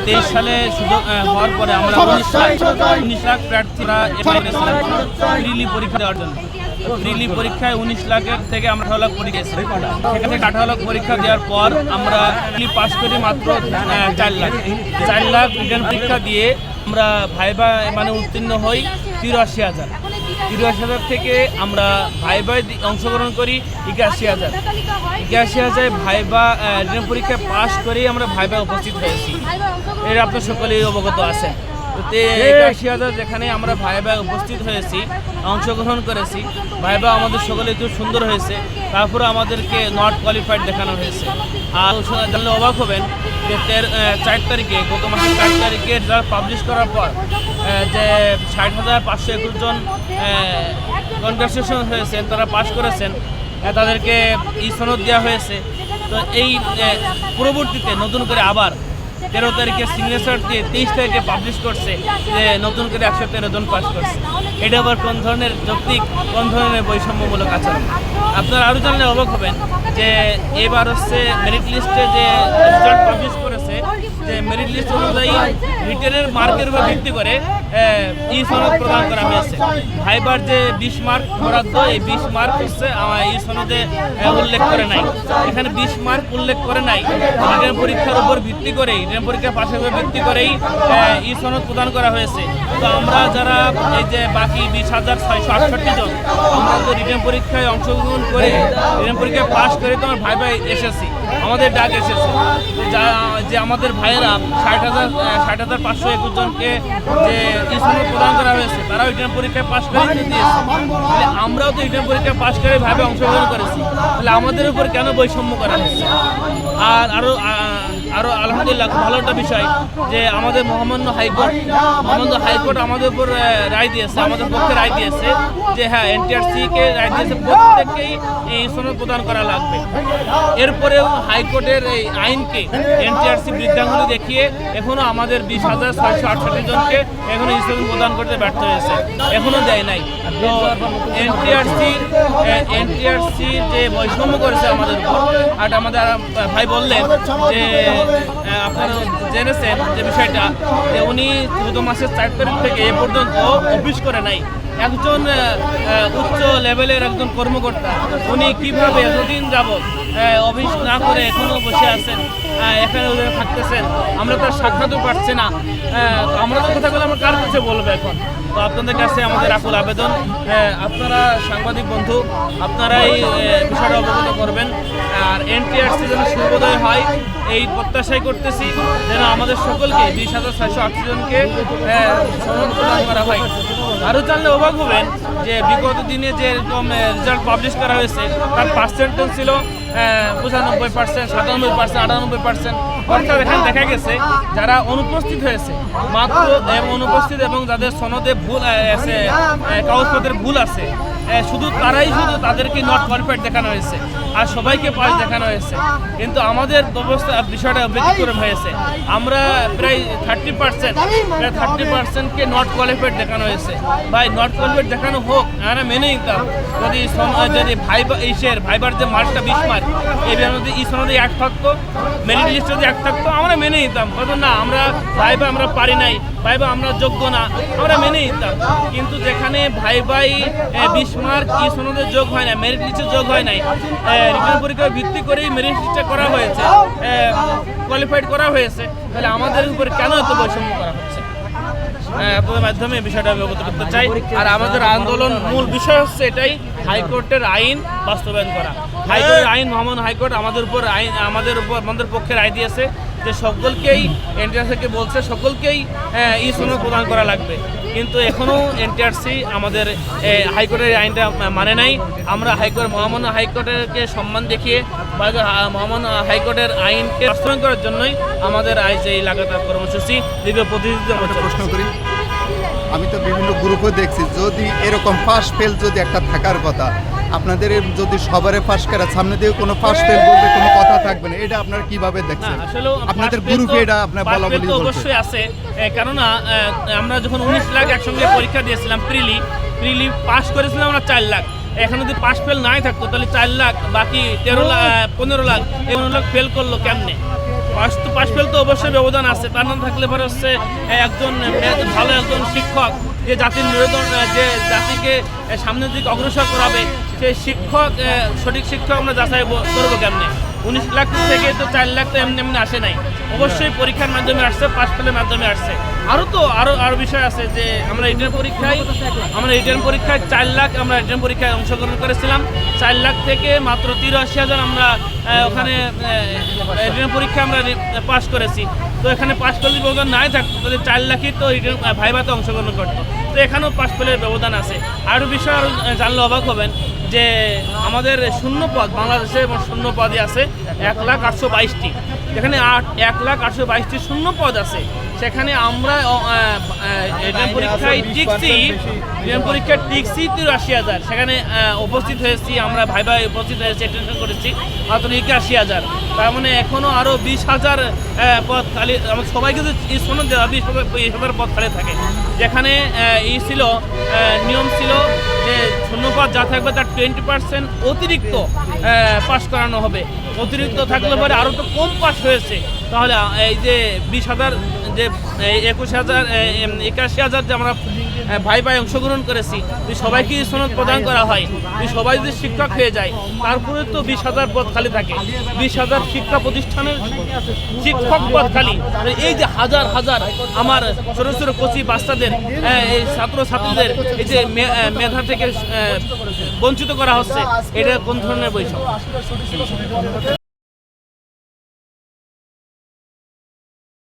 2023 সালে সুযোগ হওয়ার পরে আমরা 19 লাখ প্রার্থীরা প্রিলি পরীক্ষা দেওয়ার জন্য প্রিলি পরীক্ষায় 19 লাখের থেকে আমরা 18 লাখ পরীক্ষা দিয়েছি। সেখান থেকে 18 লাখ পরীক্ষা দেওয়ার পর আমরা প্রিলি পাস করি মাত্র 4 লাখ রিটার্ন পরীক্ষা দিয়ে আমরা ভাইবা মানে উত্তীর্ণ হই 83,000 থেকে আমরা ভাইবায় অংশগ্রহণ করি 81,000 ভাইবা রিটার্ন পরীক্ষায় পাস করেই আমরা ভাইবা উপস্থিত হয়েছি। এর আপনার সকলেই অবগত আছে। 81,000 যেখানে আমরা ভাইবা উপস্থিত হয়েছি, অংশগ্রহণ করেছি, ভাইবা আমাদের সকলে খুব সুন্দর হয়েছে। তারপরে আমাদেরকে নট কোয়ালিফাইড দেখানো হয়েছে। আর জানলে অবাক হবেন যে 4 তারিখে গত মাসের 4 তারিখে রেজাল্ট পাবলিশ করার পর যে 60,521 জন কনগ্রাচুলেশন হয়েছেন, তারা পাস করেছেন, তাদেরকে সনদ দেওয়া হয়েছে। তো এই পরবর্তীতে নতুন করে আবার 13 তারিখে সিগনেচার দিয়ে 23 তারিখে পাবলিশ করছে যে নতুন করে 113 জন পাস করছে। এটা আবার কোন ধরনের যৌক্তিক, কোন ধরনের বৈষম্যমূলক আচরণ? আপনারা আরও জানলে অবাক হবেন যে এবার হচ্ছে মেরিট লিস্টে যে রেজাল্ট পাবলিশ করেছে, যে মেরিট লিস্ট অনুযায়ী রিটেনের মার্কের উপর ভিত্তি করে সনদ প্রদান করা হয়েছে। ভাইবার যে 20 মার্ক বরাদ্দ, এই 20 মার্ক হচ্ছে সনদে উল্লেখ করে নাই। এখানে 20 মার্ক উল্লেখ করে নাই। রিটেন পরীক্ষার উপর ভিত্তি করেই, রিটেন পরীক্ষা পাশের উপর ভিত্তি করেই সনদ প্রদান করা হয়েছে। তো আমরা যারা এই যে বাকি 20,668 জন আমরা তো রিটেন পরীক্ষায় অংশগ্রহণ করে রিটেন পরীক্ষায় পাস করে তো আমার ভাইবাই এসেছি, আমাদের ডাক এসেছে যে আমাদের ভাইয়েরা 60,521 জনকে যে সনদ প্রদান করা হয়েছে, তারাও রিটেন পরীক্ষায় পাস করে দিয়েছে। তাহলে আমরাও তো রিটেন পরীক্ষায় পাস করে ভাইবে অংশগ্রহণ করেছি, তাহলে আমাদের উপর কেন বৈষম্য করা হচ্ছে? আর আরও আলহামদুলিল্লাহ ভালো একটা বিষয় যে আমাদের মহামান্য হাইকোর্ট আমাদের উপর রায় দিয়েছে, আমাদের পক্ষে রায় দিয়েছে যে হ্যাঁ NTRC-কে রায় দিয়েছে প্রত্যেককেই এই সনদ প্রদান করা লাগবে। এরপরেও হাইকোর্টের এই আইনকে NTRC বৃদ্ধাঙ্গুলি দেখিয়ে এখনও আমাদের 20,668 জনকে এখনও সনদ প্রদান করতে ব্যর্থ হয়েছে, এখনও দেয় নাই। তো NTRC যে বৈষম্য করেছে আমাদের উপর, আর আমাদের ভাই বললেন যে আপনারা জেনেছেন যে বিষয়টা যে উনি গত মাসের 4 তারিখ থেকে এ পর্যন্ত অফিস করে নাই। একজন উচ্চ লেভেলের একজন কর্মকর্তা, উনি কিভাবে এতদিন যাবৎ অফিস না করে এখনও বসে আছেন, এখানে থাকতেছেন, আমরা তার সাক্ষাৎও পাচ্ছি না। আমরা তো কথাগুলো আমরা কার কাছে বলবো এখন? তো আপনাদের কাছে আমাদের আকুল আবেদন, আপনারা সাংবাদিক বন্ধু, আপনারা এই বিষয়টা অবগত করবেন। আর NTRC যেন সর্বোদয় হয় এই প্রত্যাশাই করতেছি, যেন আমাদের সকলকে 20,680 জনকে সনদ প্রদান করা হয়। আরও জানলে অবাক হবেন যে বিগত দিনে যে এরকম রেজাল্ট পাবলিশ করা হয়েছে তার পার্সেন্টেজ ছিল 95%, 97%, 98%। অর্থাৎ এখানে দেখা গেছে যারা অনুপস্থিত হয়েছে মাত্র অনুপস্থিত এবং যাদের সনদে ভুল আছে, কাগজপত্রের ভুল আছে, শুধু তাদেরকে নট কোয়ালিফাইড দেখানো হয়েছে, আর সবাইকে পাস দেখানো হয়েছে। কিন্তু আমাদের বিষয়টা ব্যতিক্রম হয়েছে। আমরা প্রায় 30%কে নট কোয়ালিফাইড দেখানো হয়েছে। ভাই নট কোয়ালিফাইড দেখানো হোক, আমরা মেনে নিতাম যদি ভাইবার যে মার্কটা 20 মার্ক, এই যদি সনদে 1 থাকতো, মেরিট লিস্টে যদি 1 থাকতো, আমরা মেনে নিতাম। হয়তো না আমরা ভাইবা আমরা পারি নাই, ভাইবা আমরা যোগ্য না, আমরা মেনে নিতাম। কিন্তু যেখানে ভাইবাই 20 মার্ক সনদে যোগ হয় না, মেরিট লিস্টে যোগ হয় নাই, রিটেন পরীক্ষার ভিত্তি করেই মেরিট লিস্টে করা হয়েছে, কোয়ালিফাইড করা হয়েছে, তাহলে আমাদের উপর কেন এত বৈষম্য করা হচ্ছে? আপনাদের মাধ্যমে এই বিষয়টা অবগত করতে চাই। আর আমাদের আন্দোলন মূল বিষয় হচ্ছে এটাই, হাইকোর্টের আইন বাস্তবায়ন করা। হাইকোর্টের আইন, মহামান্য হাইকোর্ট আমাদের পক্ষে রায় দিয়েছে যে সকলকেই NTRC-কে বলছে সকলকেই সনদ প্রদান করা লাগবে। কিন্তু এখনও NTRC আমাদের হাইকোর্টের আইনটা মানে নাই। আমরা মহামান্য হাইকোর্টেরকে সম্মান দেখিয়ে মহামান্য হাইকোর্টের আইনকে বাস্তবায়ন করার জন্যই আমাদের আজ এই লাগাতার কর্মসূচি দীর্ঘ প্রতিনিধিত্ব। প্রশ্ন করি, আমি তো বিভিন্ন গ্রুপে দেখছি যদি এরকম পাস ফেল যদি একটা থাকার কথা, আপনাদের যদি সবারে পাস করার সামনে দিয়ে কোনো পাস ফেল বলতে কোনো কথা থাকবে না, এটা আপনারা কিভাবে দেখছেন? আপনাদের গ্রুপে এটা আপনার বলা বলি অবশ্যই আছে, কেননা আমরা যখন 19 লাখ একসঙ্গে পরীক্ষা দিয়েছিলাম, প্রিলি পাস করেছিলাম আমরা 4 লাখ। এখন যদি পাস ফেল নাই থাকতো তাহলে 4 লাখ বাকি 15 লাখ 15 লাখ ফেল করলো কেমনে? পাশ ফেল তো অবশ্যই ব্যবধান আছে, তার না থাকলে পরে হচ্ছে একজন ভালো একজন শিক্ষক যে জাতির নিবেদন, যে জাতিকে সামনের দিকে অগ্রসর করাবে, সেই শিক্ষক সঠিক শিক্ষক আমরা যাচাই করবো কেমনে? 19 লাখ থেকে তো 4 লাখ তো এমনি এমনি আসে নাই, অবশ্যই পরীক্ষার মাধ্যমে আসছে, পাশ ফেলের মাধ্যমে আসছে। আরও বিষয় আছে যে আমরা রিটেন পরীক্ষায় 4 লাখ আমরা রিটেন পরীক্ষায় অংশগ্রহণ করেছিলাম। 4 লাখ থেকে মাত্র 83,000 আমরা ওখানে রিটেন পরীক্ষা আমরা পাশ করেছি। তো এখানে পাশ ফেলের ব্যবধান নাই থাকতো তাহলে 4 লাখই তো রিটেন ভাইভাতে অংশগ্রহণ করতো। তো এখানেও পাশ ফেলের ব্যবধান আছে। আরও বিষয় আরও জানলে অবাক হবেন যে আমাদের শূন্য পদ বাংলাদেশে শূন্য পদই আছে 1,08,22টি। যেখানে 1,08,22টি শূন্য পদ আছে, সেখানে আমরা রিটেন পরীক্ষায় টিকছি 83,000, সেখানে উপস্থিত হয়েছি আমরা ভাইভায় উপস্থিত হয়েছি, অ্যাটেনশন করেছি মাত্র 81,000। তার মানে এখনও আরও 20,000 পদ খালি, আমার সবাইকে যদি স্মরণ দেওয়া 20,000 পদ খালি থাকে। যেখানে নিয়ম ছিল যে শূন্যপদ যা থাকবে তার 20% অতিরিক্ত পাস করানো হবে। অতিরিক্ত থাকলে পরে আরও তো কম পাস হয়েছে, তাহলে এই যে 20,000 যে 81,000 যে আমরা ভাই অংশগ্রহণ করেছি, যদি সবাইকে সনদ প্রদান করা হয়, যদি সবাই যদি শিক্ষক হয়ে যায়, তারপরে তো 20,000 পদ খালি থাকে। 20,000 শিক্ষা প্রতিষ্ঠানের শিক্ষক পদ খালি, এই যে হাজার হাজার আমার ছোটো ছোটো কচি বাচ্চাদের, এই ছাত্রছাত্রীদের এই যে মেধা থেকে বঞ্চিত করা হচ্ছে, এটা কোন ধরনের বৈষম্য?